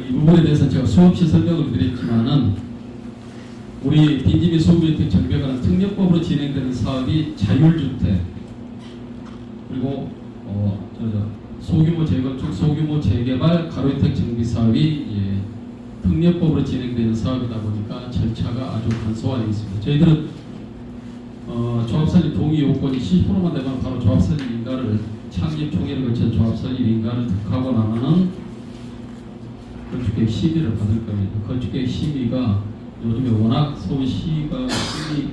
이 부분에 대해서 제가 수없이 설명을 드렸지만은 우리 빈집이 소규모주택 정비에 관한 특례법으로 진행되는 사업이 자율주택 그리고 소규모 재건축, 소규모 재개발, 가로주택 정비 사업이 특례법으로 진행되는 사업이다 보니까 절차가 아주 간소화되어 있습니다. 저희들은 조합설립 동의 요건이 70%만 되면 바로 조합설립 인가를 창립 총회를 거쳐 조합설립 인가를 득하고 나면은 건축계획 심의를 받을 겁니다. 건축계획 심의가 요즘에 워낙 서울시가 심의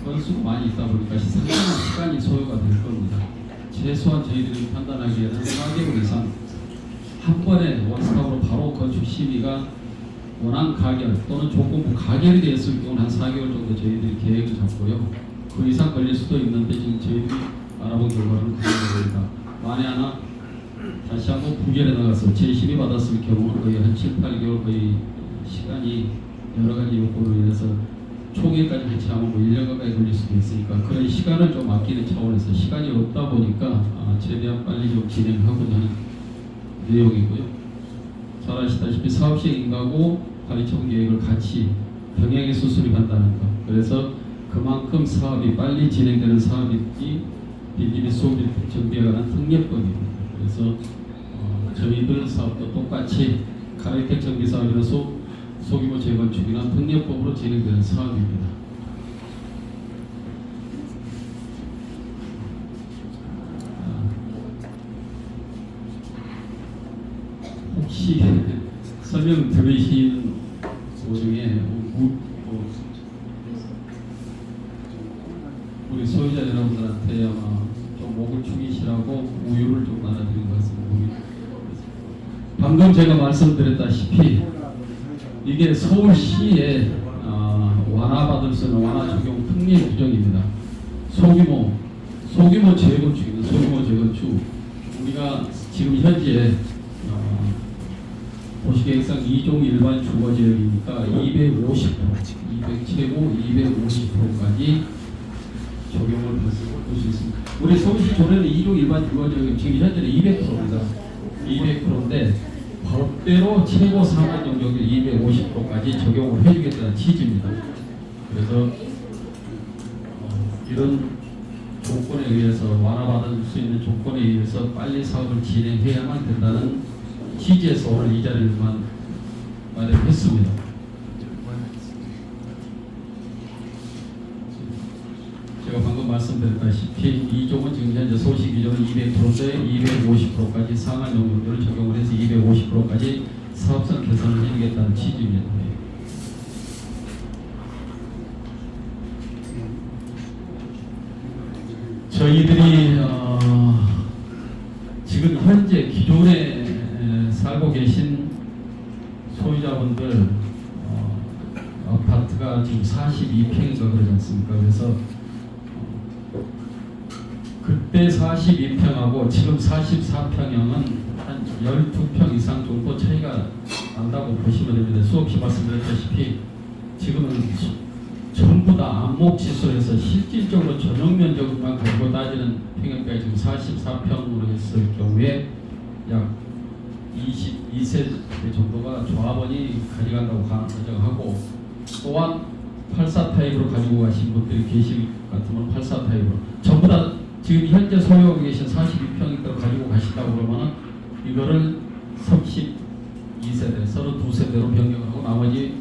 건수가 많이 있다 보니까 상당한 시간이 소요가 될 겁니다. 최소한 저희들이 판단하기에는 4개월 이상 한 번에 원스톱으로 바로 건축 심의가 원안 가결 또는 조건부 가결이 되었을 경우는 한 4개월 정도 저희들이 계획을 잡고요. 그 이상 걸릴 수도 있는데 지금 저희들이 알아본 결과는 그 정도입니다. 만에 하나 다시 한번 부결에 나가서 재심의 받았을 경우는 거의 한 7, 8개월 거의 시간이 여러 가지 요건으로 인해서 총회까지 배치하면 뭐 1년 가까이 걸릴 수도 있으니까 그런 시간을 좀 아끼는 차원에서 시간이 없다 보니까 최대한 빨리 좀 진행하고자 하는 내용이고요. 잘 아시다시피 사업시행 인가고 관리청 계획을 같이 병행해 수수립한다는 것. 그래서 그만큼 사업이 빨리 진행되는 사업이 빈집이 소규모주택 정비에 관한 특례법입니다. 그래서 저희들 사업도 똑같이 가로주택 정비 사업이나 소규모 재건축이나 특례법으로 진행되는 사업입니다. 혹시 설명 들으신 그 중에 우리 소유자 여러분들한테 아마 좀 목을 축이시라고 우유를 좀 나눠드린 것 같습니다. 방금 제가 말씀드렸다시피 이게 서울시에 완화받을 수 있는 완화 적용 특례 규정입니다. 소규모 재건축입니다. 소규모 재건축 우리가 지금 현재 도시계획상 2종 일반 주거지역이니까 250% 최고 250%까지 적용을 할 수 있습니다. 우리 서울시 조례는 2종 일반 주거지역이 지금 현재는 200%입니다. 200%인데 법대로 최고 상한 영역에 250%까지 적용을 해주겠다는 취지입니다. 그래서 이런 조건에 의해서 완화받을 수 있는 조건에 의해서 빨리 사업을 진행해야만 된다는 취지에서 오늘 이 자리를 마련했습니다. 제가 방금 말씀드렸다시피 2종은 지금 현재 서울시 기준은 200%에 250%까지 상한 용역률을 적용을 해서 250%까지 사업성 개선을 해주겠다는 취지입니다. 저희들이 지금 현재 기존에 살고 계신 소유자분들 아파트가 지금 42평인가 그러지 않습니까? 그래서 그때 42평하고 지금 44평형은 한 12평 이상 정도 차이가 난다고 보시면 됩니다. 수없이 말씀드렸다시피 지금은 전부 다 안목시설에서 실질적으로 전용 면적만 가지고 따지는 평형가에 지금 44평으로 했을 경우에 약 22세대 정도가 조합원이 가져간다고 가정하고 또한 84 타입으로 가지고 가신 분들이 계실 것 같으면 84 타입으로 전부 다 지금 현재 소유하고 계신 42평을 가지고 가신다고 그러면은 이거를 32세대, 32세대로 변경하고 나머지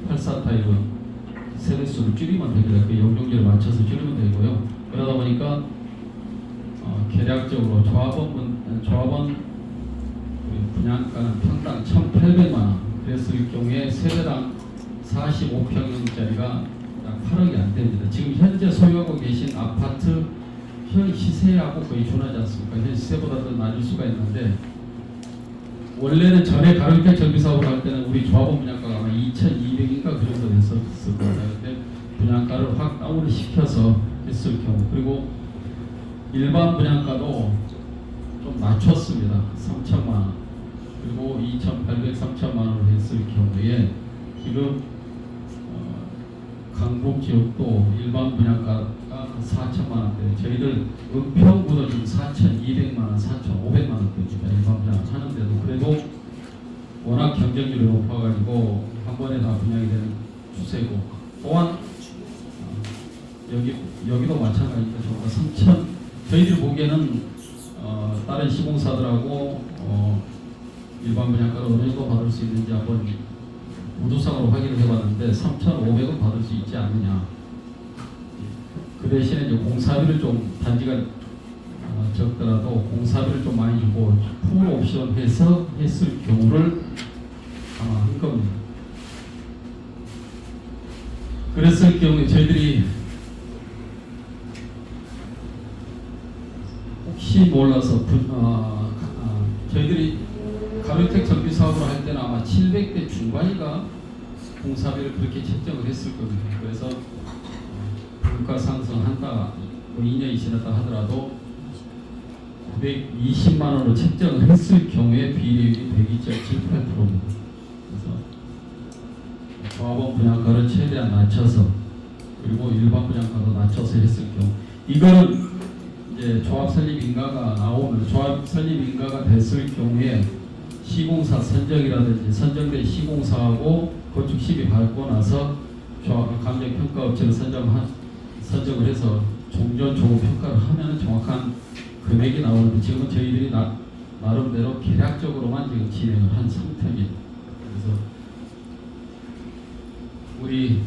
84 타입은 세대수를 줄이면 됩니다. 그 용적률에 맞춰서 줄이면 되고요. 그러다 보니까 계략적으로 조합원 분양가는 평당 1,800만 원 그랬을 경우에 세대당 45평짜리가 약 8억이 안 됩니다. 지금 현재 소유하고 계신 아파트 현 시세하고 거의 준하지 않습니까? 현 시세보다 더 낮을 수가 있는데 원래는 전에 가로주택 정비 사업을 할 때는 우리 조합원 분양가가 아마 2,200인가 그 정도 됐었을 겁니다. 근데 분양가를 확 다운을 시켜서 했을 경우 그리고 일반 분양가도 좀 낮췄습니다. 3천만 원 그리고 2,800, 3천만 원을 했을 경우에 지금 강북 지역도 일반 분양가가 4천만 원대 저희들 은평구도 지금 4,200만 원, 4,500만 원대입니다. 일반 분양 하는데도 그래도 워낙 경쟁률이 높아가지고 한 번에 다 분양이 되는 추세고, 또한 여기도 마찬가지입니다. 정말 3천, 저희들이 보기에는 다른 시공사들하고 일반 분양가를 어느 정도 받을 수 있는지 한번 우두상으로 확인을 해봤는데 3,500원 받을 수 있지 않느냐. 그 대신에 이제 공사비를 좀 단지가 적더라도 공사비를 좀 많이 주고 풀 옵션 해서 했을 경우를 아마 한 겁니다. 그랬을 경우에 저희들이 혹시 몰라서 저희들이 가로택 정비 사업을 할 때는 아마 700대 중반이가 공사비를 그렇게 책정을 했을 겁니다. 그래서 물가 상승한다, 뭐 2년이 지났다 하더라도 920만 원으로 책정을 했을 경우에 비례율이 102.78%입니다. 그래서 조합원 분양가를 최대한 낮춰서, 그리고 일반 분양가도 낮춰서 했을 경우, 이거는 이제 조합 설립 인가가 나오면, 조합 설립 인가가 됐을 경우에 시공사 선정이라든지 선정된 시공사하고 건축 시비 받고 나서 감정평가업체를 선정을 해서 종전 조고 평가를 하면 정확한 금액이 나오는데, 지금은 저희들이 나름대로 계략적으로만 지금 진행을 한 상태입니다. 그래서 우리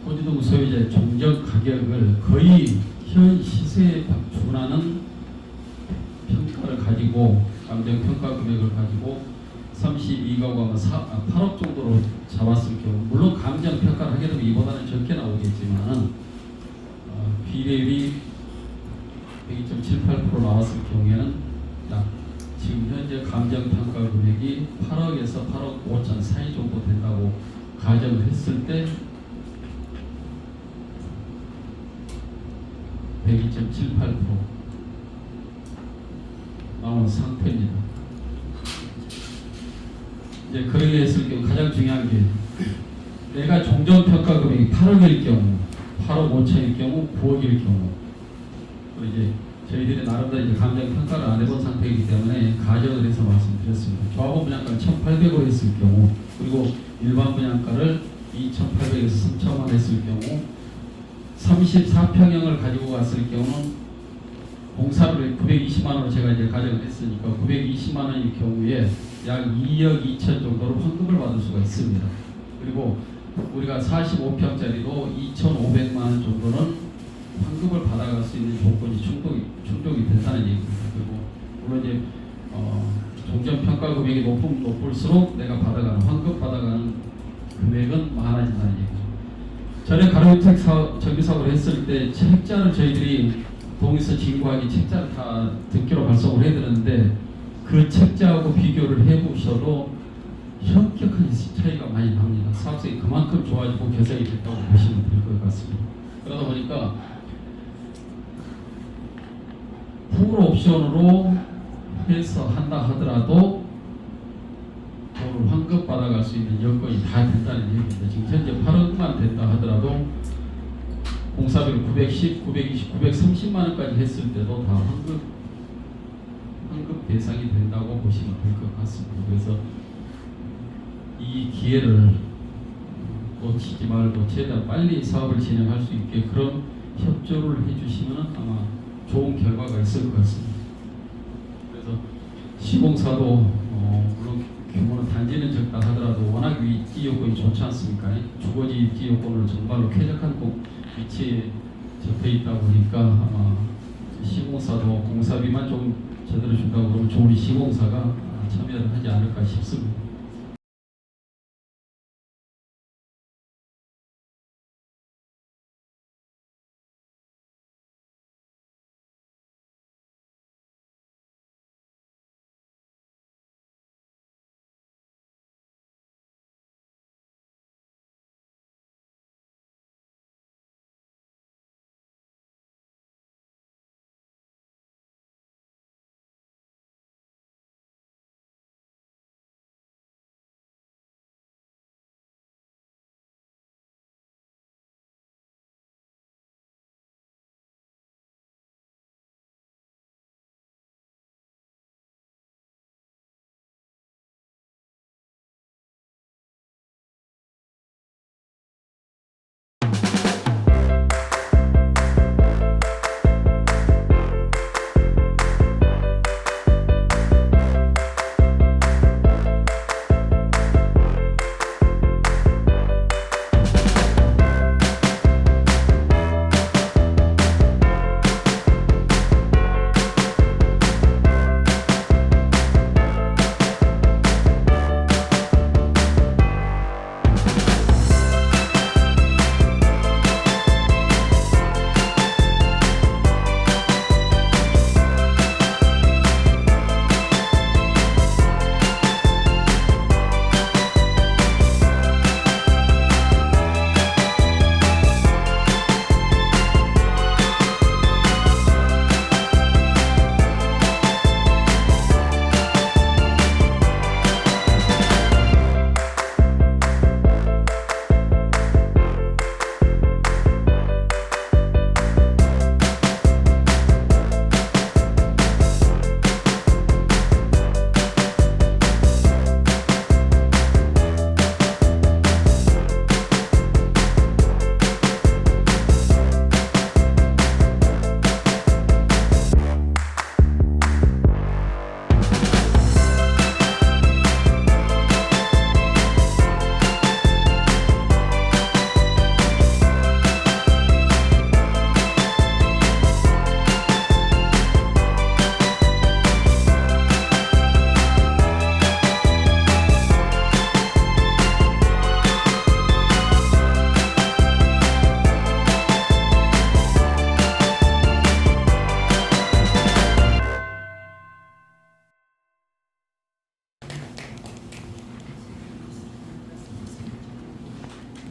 토지동 소유자의 종전 가격을 거의 현 시세에 준하는 평가를 가지고, 감정평가 금액을 가지고 32가구가 8억 정도로 잡았을 경우, 물론 감정평가를 하게 되면 이보다는 적게 나오겠지만 비례율이 102.78% 나왔을 경우에는 지금 현재 감정평가 금액이 8억에서 8억 5천 사이 정도 된다고 가정을 했을 때 102.78% 나온 상태입니다. 이제 그렇게 했을 경우 가장 중요한 게, 내가 종전평가 금액이 8억일 경우, 8억 5천일 경우, 9억일 경우, 그리고 이제 저희들이 나름대로 이제 감정평가를 안 해본 상태이기 때문에 가정을 해서 말씀드렸습니다. 조합원 분양가를 1,800원 했을 경우, 그리고 일반 분양가를 2,800에서 3,000원 했을 경우, 34평형을 가지고 갔을 경우는 공사를 920만 원으로 제가 이제 가정을 했으니까 920만 원일 경우에 약 2억 2천 정도로 환급을 받을 수가 있습니다. 그리고 우리가 45평짜리도 2,500만 원 정도는 환급을 받아갈 수 있는 조건이 충족이 된다는 얘기입니다. 그리고 물론 이제 종전평가 금액이 높을수록 내가 받아가는, 환급 받아가는 금액은 많아진다는 얘기죠. 전에 가로택 정비 사업을 했을 때 책자를 저희들이 동의서 진구하기 책자를 다 등기로 발송을 해드렸는데, 그 책자하고 비교를 해보셔도 현격한 차이가 많이 납니다. 사업성이 그만큼 좋아지고 개선이 됐다고 보시면 될 것 같습니다. 그러다 보니까 풀 옵션으로 해서 한다 하더라도 돈을 환급 받아갈 수 있는 여건이 다 된다는 얘기입니다. 지금 현재 8억만 된다 하더라도 공사비를 910, 920, 930만 원까지 했을 때도 다 환급 대상이 된다고 보시면 될 것 같습니다. 그래서 이 기회를 놓치지 말고 최대한 빨리 사업을 진행할 수 있게 그런 협조를 해주시면 아마 좋은 결과가 있을 것 같습니다. 그래서 시공사도 물론 규모는 단지는 적다 하더라도 워낙 입지 요건이 좋지 않습니까? 주거지 입지 요건을 정말로 쾌적한 위치에 접해 있다 보니까 아마 시공사도 공사비만 좀 제대로 준다고 그러면 좋은 시공사가 참여를 하지 않을까 싶습니다.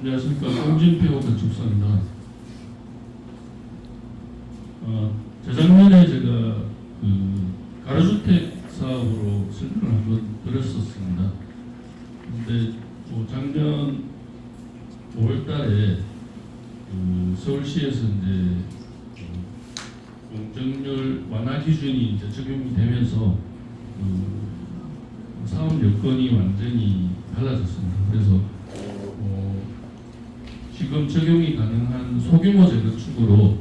안녕하십니까. 홍진표 건축사입니다. 재작년에 제가 가로주택 사업으로 설명을 한번 드렸었습니다. 근데 작년 5월달에 서울시에서 이제 용적률 완화 기준이 이제 적용이 되면서 사업 여건이 완전히 달라졌습니다. 그래서 지금 적용이 가능한 소규모 재건축으로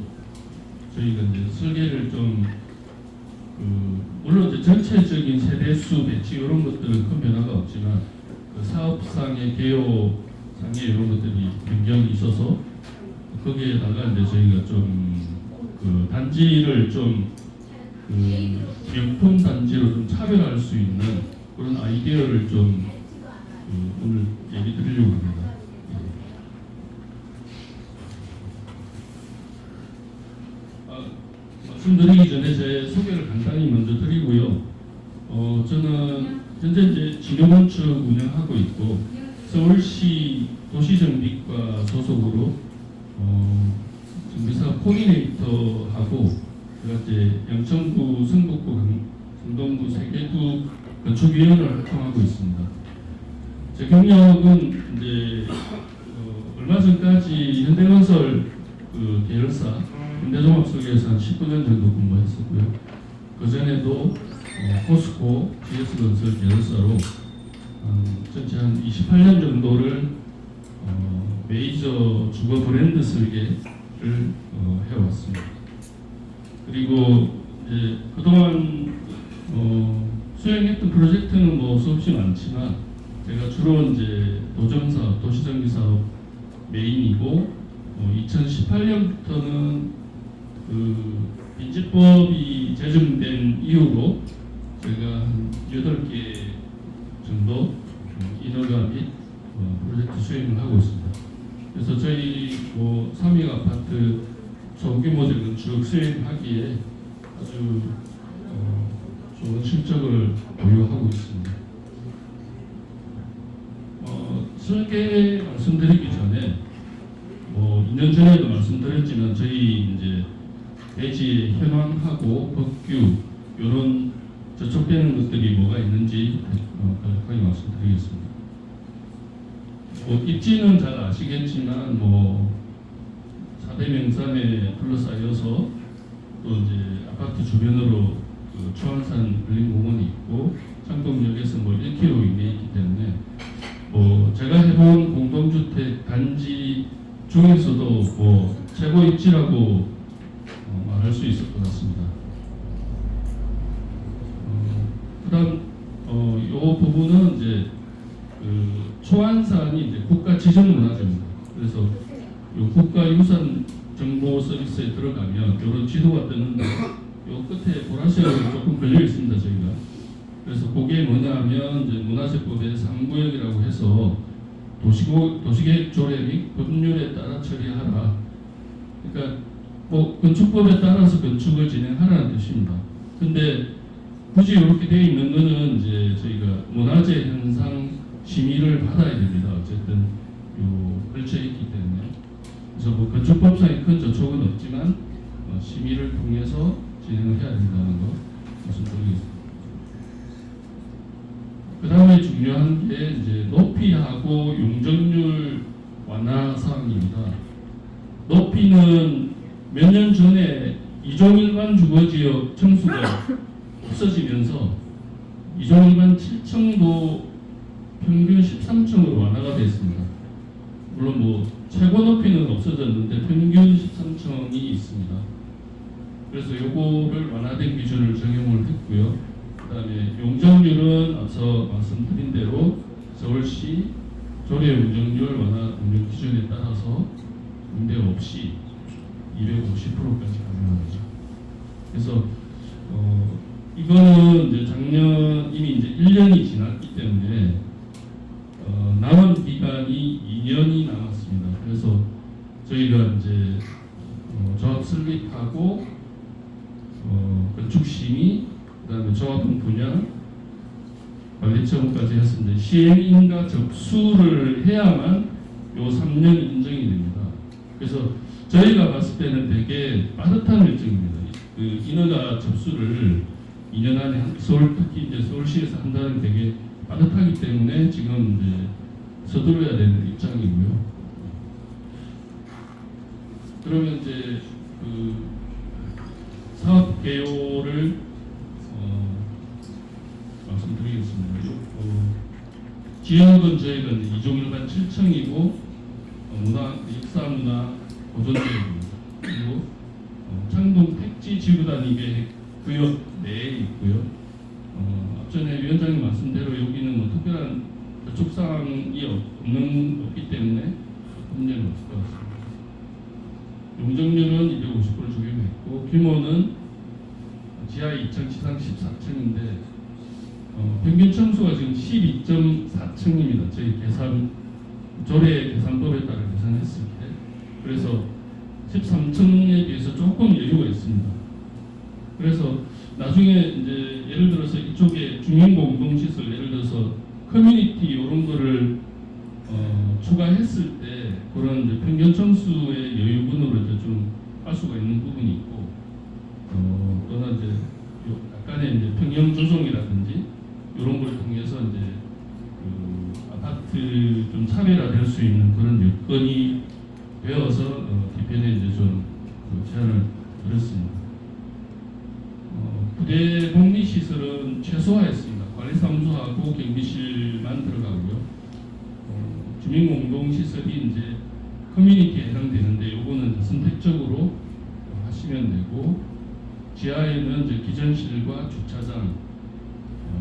저희가 이제 설계를 좀 물론 이제 전체적인 세대수 배치 이런 것들은 큰 변화가 없지만 그 사업상의 개요상의 이런 것들이 변경이 있어서 거기에다가 이제 저희가 좀 그 단지를 좀 명품 단지로 좀 차별할 수 있는 그런 아이디어를 좀 오늘 얘기 드리려고 합니다. 말씀드리기 전에 제 소개를 간단히 먼저 드리고요. 저는 현재 이제 진흥건축 운영하고 있고 서울시 도시정비과 소속으로 정비사업 코디네이터하고 제가 이제 양천구, 성북구, 강동구 세 개구 건축위원을 활동하고 있습니다. 제 경력은 이제 얼마 전까지 현대건설 계열사 현대종합석에서 한 19년 정도 근무했었고요. 그 전에도 포스코, GS건설 계열사로 전체 한 28년 정도를 메이저 주거 브랜드 설계를 해왔습니다. 그리고 이제 그동안 수행했던 프로젝트는 뭐 수없이 많지만 제가 주로 이제 도정사업, 도시정비사업 메인이고 2018년부터는 빈집법이 제정된 이후로 제가 한 8개 정도 인허가 및 프로젝트 수행을 하고 있습니다. 그래서 저희 삼익 아파트 소규모 재건축 수행하기에 아주 좋은 실적을 보유하고 있습니다. 설계 말씀드리기 전에 2년 전에도 말씀드렸지만 저희 이제 대지 현황하고 법규 이런 저촉되는 것들이 뭐가 있는지 간략하게 말씀드리겠습니다. 입지는 잘 아시겠지만 4대 명산에 둘러싸여서 또 이제 아파트 주변으로 초안산 근린공원이 있고 창동역에서 1km 이내에 있기 때문에 제가 해본 공동주택 단지 중에서도 최고 입지라고 말할 수 있을 것 같습니다. 그다음 이 부분은 이제 초안산이 이제 국가 지정문화재입니다. 그래서 이 국가유산 정보 서비스에 들어가면 이런 지도가 뜨는데 이 끝에 보라색으로 조금 걸려 있습니다. 저희가 그래서 그게 뭐냐면 이제 문화재법의 3구역이라고 해서 도시계획 조례 및 법률에 따라 처리하라. 그러니까 건축법에 따라서 건축을 진행하라는 뜻입니다. 근데 굳이 이렇게 되어 있는 거는 이제 저희가 문화재 현상 심의를 받아야 됩니다. 어쨌든 걸쳐 있기 때문에. 그래서 건축법상의 큰 저촉은 없지만 심의를 통해서 진행을 해야 된다는 거 말씀드리겠습니다. 그 다음에 중요한 게 이제 높이하고 용적률 완화 사항입니다. 높이는 몇 년 전에 2종 일반 주거지역 층수가 없어지면서 2종 일반 7층도 평균 13층으로 완화가 됐습니다. 물론 최고 높이는 없어졌는데 평균 13층이 있습니다. 그래서 요거를 완화된 기준을 적용을 했고요. 그 다음에 용적률은 앞서 말씀드린 대로 서울시 조례 용적률 완화 운영 기준에 따라서 문제 없이 250%까지 가능한 거죠. 그래서 이거는 이제 작년 이미 이제 1년이 지났기 때문에 남은 기간이 2년이 남았습니다. 그래서 저희가 이제 조합 설립하고 건축 심의, 그다음에 조합원 분양, 관리 처분까지 했습니다. 시행인가 접수를 해야만 요 3년 인정이 됩니다. 그래서 저희가 봤을 때는 되게 빠듯한 일정입니다. 그 인허가 접수를 2년 안에 특히 이제 서울시에서 한다는 게 되게 빠듯하기 때문에 지금 이제 서둘러야 되는 입장이고요. 그러면 이제 그 사업 개요를 말씀드리겠습니다. 지역은 저희가 이종일반 7층이고 역사문화 보존지역입니다. 그리고 창동 택지 지구단위 구역 내에 있고요. 앞전에 위원장님 말씀대로 여기는 뭐 특별한 접촉 사항이 없기 때문에 문제는 없을 것 같습니다. 용적률은 250%를 적용했고 규모는 지하 2층, 지상 14층인데 평균 층수가 지금 12.4층입니다. 저희 조례 계산법에 따라 계산했을 때 그래서 13층에 비해서 조금 여유가 있습니다. 그래서 나중에 이제 예를 들어서 이쪽에 중인공동시설 예를 들어서 커뮤니티 이런 거를 추가했을 때 그런 이제 평균 층수의 여유분으로 이제 좀 할 수가 있는 부분이 있고 또는 이제 약간의 이제 평형 조정이라든지 이런 걸 통해서 이제 그 아파트 좀 차별화될 수 있는 그런 여건이 되어서 뒤편에 이제 좀그 제안을 드렸습니다. 부대 복리시설은 최소화했습니다. 관리사무소하고 경비실만 들어가고요. 주민공동시설이 이제 커뮤니티에 해당되는데 요거는 선택적으로 하시면 되고 지하에는 이제 기전실과 주차장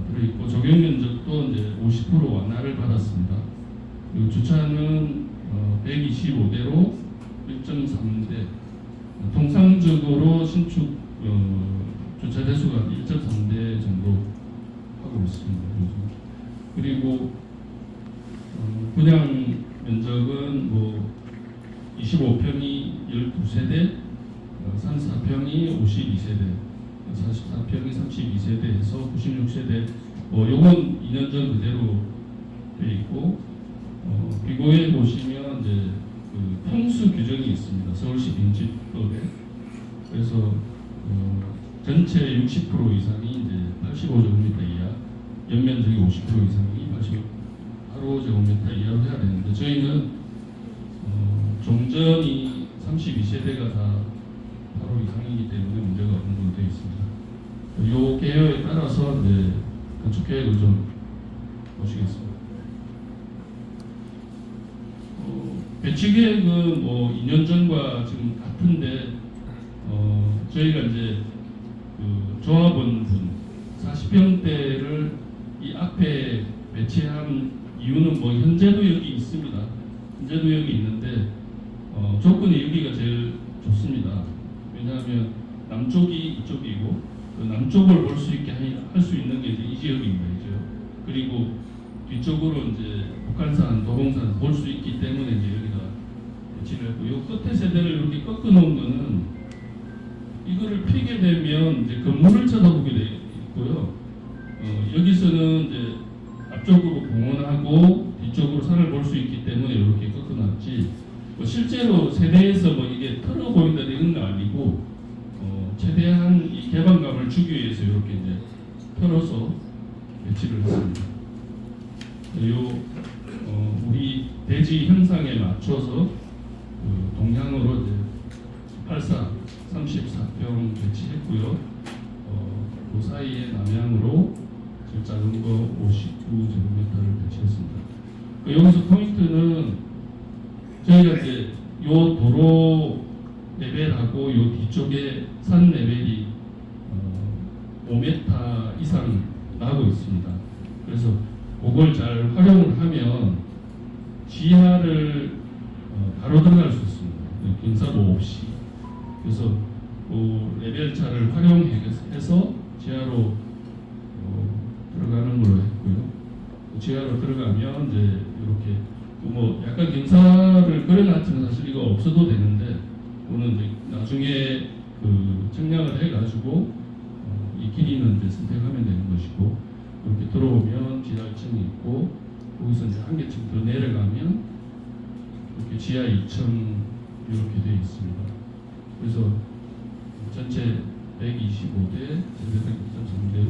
들어있고 적용 면적도 이제 50% 완화를 받았습니다. 그리고 주차는 125대로 1.3대 통상적으로 신축 주차 대수가 1.3대 정도 하고 있습니다. 요즘. 그리고 분양 면적은 뭐 25평이 12세대, 34평이 52세대, 44평이 32세대에서 96세대. 요건 2년 전 그대로 돼 있고 비고에 보시면 이제 그 평수 규정이 있습니다. 서울시 빈집법에. 그래서 전체 60% 이상이 이제 85제곱미터 이하, 연면적이 50% 이상이 85제곱미터 이하로 해야 되는데 저희는 종전이 32세대가 다 8호 이상이기 때문에 문제가 없는 걸로 되어 있습니다. 이 개요에 따라서 이제 건축 계획을 좀 보시겠습니다. 배치 계획은 뭐 2년 전과 지금 같은데 저희가 이제 그 조합원분 40평대를 이 앞에 배치한 이유는 뭐 현재도 여기 있습니다. 현재도 여기 있는데 조건이 여기가 제일 좋습니다. 왜냐하면 남쪽이 이쪽이고 그 남쪽을 볼 수 있게 할 수 있는 게 이제 이 지역입니다. 그리고 뒤쪽으로 이제 북한산, 도봉산 볼 수 있기 때문에 이제 여기가 배치를 했고 이 끝에 세대를 이렇게 꺾어 놓은 거는 이거를 피게 되면 이제 건물을 쳐다보게 돼 있고요. 여기서는 이제 앞쪽으로 공원하고 뒤쪽으로 산을 볼 수 있기 때문에 이렇게 꺾어놨지. 뭐 실제로 세대에서 뭐 이게 털어 보인다 이런 거 아니고 최대한 이 개방감을 주기 위해서 이렇게 이제 털어서 배치를 했습니다. 우리 대지 형상에 맞춰서 그 동향으로 이제 84, 34평 배치했고요. 그 사이에 남향으로 제일 작은 거 59제곱미터를 배치했습니다. 여기서 포인트는 저희가 이제 요 도로 레벨하고 요 뒤쪽에 산 레벨이 5m 이상 나고 있습니다. 그래서 그걸 잘 활용을 하면 지하를 바로 들어갈 수 있습니다. 경사도 없이. 그래서 그 레벨차를 활용해서 지하로 들어가는 걸로 했고요. 지하로 들어가면 이제 이렇게 뭐 약간 경사를 그려놨지만 사실 이거 없어도 되는데 오늘 이제 나중에 그 측량을 해가지고 이 길이는 이제 선택하면 되는 것이고 이렇게 들어오면 지하 1층이 있고 거기서 이제 한 개층 더 내려가면 이렇게 지하 2층 이렇게 되어 있습니다. 그래서 전체 125대, 세대 133대로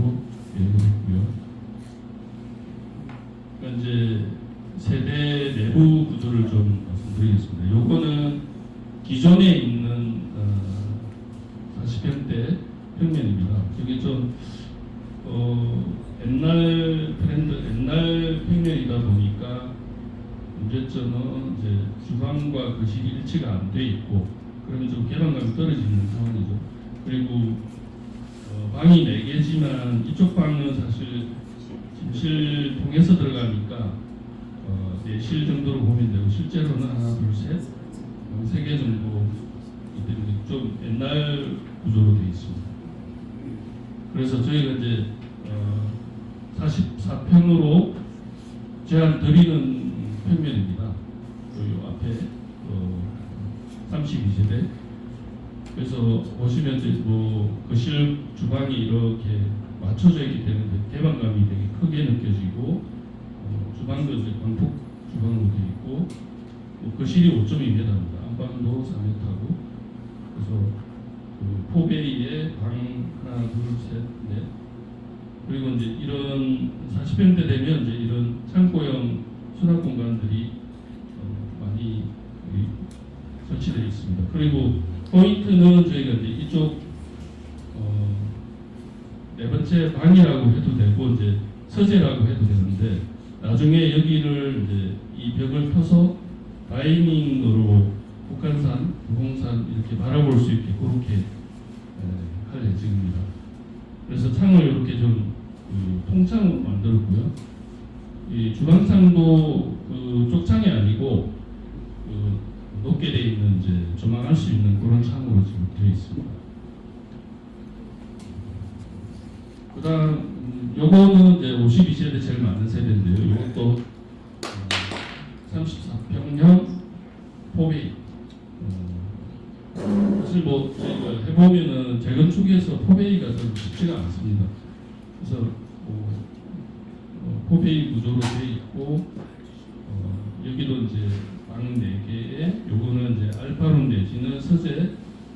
계획을 했고요. 그러니까 이제 세대 내부 구조를 좀 말씀드리겠습니다. 요거는 기존에 있는 40평대 평면입니다. 이게 좀 옛날 트렌드, 옛날 평면이다 보니까 문제점은 이제 주방과 거실이 일치가 안 돼 있고, 그러면 좀 개방감이 떨어지는 상황이죠. 그리고 방이 4개지만 이쪽 방은 사실 침실 통해서 들어가니까 4실 정도로 보면 되고, 실제로는 하나, 둘, 셋, 3개 정도 때문에 좀 옛날 구조로 되어 있습니다. 그래서 저희가 이제 44평으로 제한 드리는 평면입니다. 요 앞에 32세대. 그래서 보시면 이제 뭐 거실, 주방이 이렇게 맞춰져 있기 때문에 개방감이 되게 크게 느껴지고, 주방도 이제 광폭 주방으로 되어 있고, 거실이 5.2m입니다. 안방도 4m고, 그래서 그 포베이에 방 하나, 둘, 셋, 넷. 그리고 이제 이런 40평대 되면 이제 이런 창고형 수납 공간들이 많이 설치되어 있습니다. 그리고 포인트는 저희가 이제 이쪽 네 번째 방이라고 해도 되고 이제 서재라고 해도 되는데, 나중에 여기를 이제 이 벽을 펴서 다이닝으로 북한산, 부홍산 이렇게 바라볼 수 있게 그렇게 할 예정입니다. 그래서 창을 이렇게 좀 통창으로 만들었고요. 이 주방창도 쪽창이 아니고 높게 되어 있는 이제 조망할 수 있는 그런 창으로 지금 되어 있습니다. 그다음 요거는 이제 52세대 제일 많은 세대인데요. 이것도 34평형 포베이. 사실 뭐 저희가 해보면은 재건축에서 포베이가 좀 쉽지가 않습니다. 그래서 포베이 구조로 되어 있고, 여기도 이제 방 4개에 요거는 이제 알파룸 내지는 서재.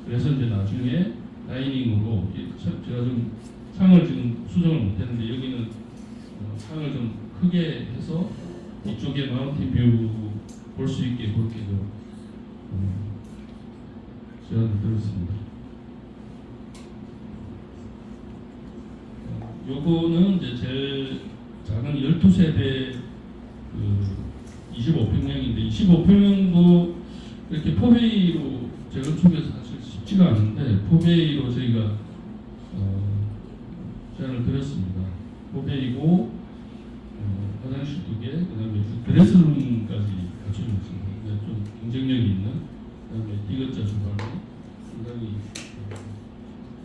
그래서 이제 나중에 다이닝으로 제가 좀 창을 지금 수정을 못했는데, 여기는 창을 좀 크게 해서 이쪽에 마운틴 뷰 볼 수 있게 그렇게 좀 제안을 드렸습니다. 요거는 이제 제일 작은 12세대 25평형인데, 25평형도 이렇게 포베이로 재건축에서 사실 쉽지가 않은데 포베이로 저희가 제안을 드렸습니다. 포베이고 화장실 2개, 그다음에 드레스룸까지 갖춰져 있습니다. 좀 경쟁력이 있는, 그다음에 디귿자 주방이 상당히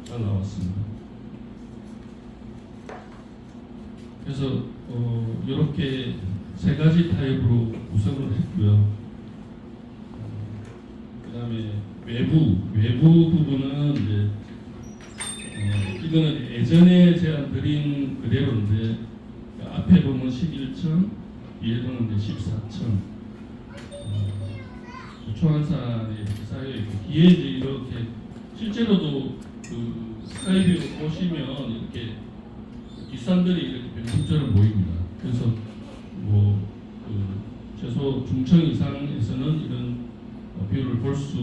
잘 나왔습니다. 그래서 이렇게 3가지 타입으로 구성을 했고요. 그다음에 외부 부분은 이제 이거는 예전에 제가 드린 그대로인데, 앞에 보면 11층, 위에 보면 이제 14층. 초안산에 이렇게 쌓여 있고, 뒤에 이제 이렇게 실제로도 그 스카이뷰 보시면 이렇게 뒷산들이 이렇게 병풍처럼 보입니다. 그래서 뭐 최소 중층 이상에서는 이런 뷰를 볼 수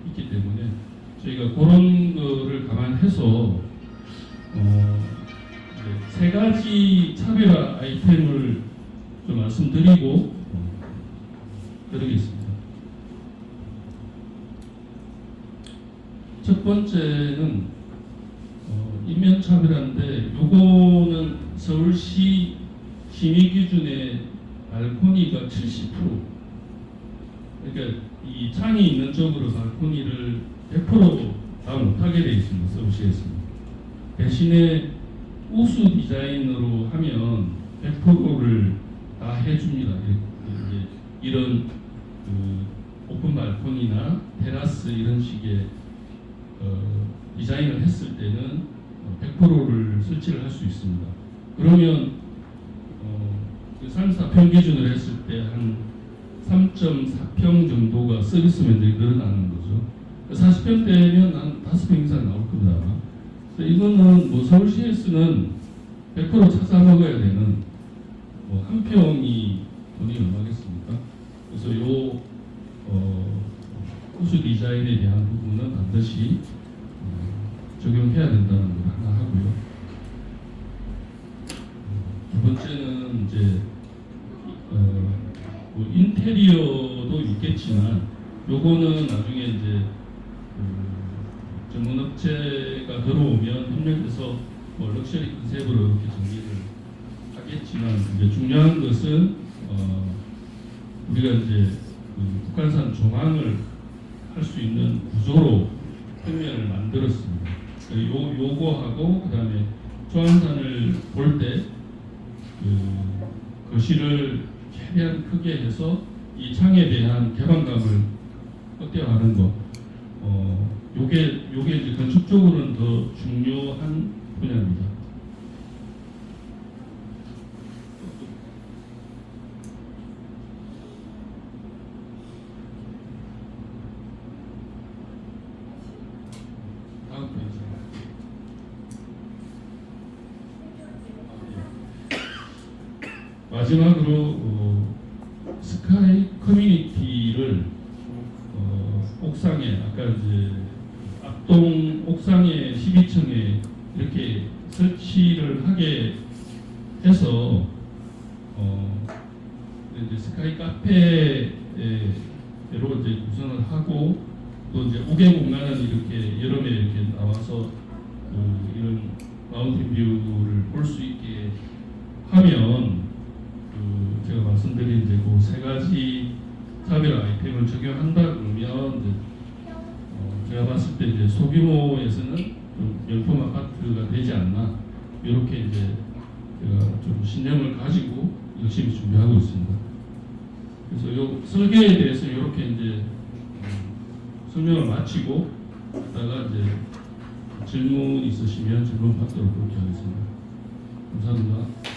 있기 때문에 저희가 그런 거를 감안해서 3가지 차별화 아이템을 좀 말씀드리고 드리겠습니다. 첫 번째는 인명차별화인데, 요거는 서울시 심의 기준의 발코니가 70%. 그러니까 이 창이 있는 쪽으로 발코니를 100% 다 못하게 되어 있습니다. 서울시에서는. 대신에 우수 디자인으로 하면 100%를 다 해줍니다. 이런 오픈 발코니나 테라스 이런 식의 디자인을 했을 때는 100%를 설치를 할 수 있습니다. 그러면 34평 기준으로 했을 때 한 3.4평 정도가 서비스 면적이 늘어나는 거죠. 40평대면 한 5평 이상 나올 겁니다. 아마. 그래서 이거는 뭐 서울시에서는 100% 찾아 먹어야 되는 뭐 한 평이 돈이 얼마겠습니까? 그래서 요 호수 디자인에 대한 부분은 반드시 적용해야 된다는 걸 하나 하고요. 두 번째는 이제 뭐 인테리어도 있겠지만 요거는 나중에 이제 전문업체가 들어오면 협력해서 뭐 럭셔리 컨셉으로 이렇게 정리를 하겠지만 이제 중요한 것은 우리가 이제 북한산 조망을 할 수 있는 구조로 평면을 만들었습니다. 요거하고 그다음에 조항산을 볼 때 거실을 최대한 크게 해서 이 창에 대한 개방감을 확대하는 거. 요게 이제 건축적으로는 더 중요한 분야입니다. 다음 페이지. 마지막으로 스카이 커뮤니티를 옥상에 아까 이제 앞동 옥상에 12층에 이렇게 설치를 하게 해서 이제 스카이 카페로 이제 구성을 하고 또 이제 우개 공간은 이렇게 여름에 이렇게 나와서 이런 마운틴 뷰를 볼 수 있게 하면 제가 말씀드린 이제 그 세 가지 차별 아이템을 적용한다 그러면 이제 제가 봤을 때 이제 소규모에서는 좀 명품 아파트가 되지 않나 이렇게 이제 제가 좀 신념을 가지고 열심히 준비하고 있습니다. 그래서 요 설계에 대해서 이렇게 이제 설명을 마치고 다가 이제 질문 있으시면 질문 받도록 그렇게 하겠습니다. 감사합니다.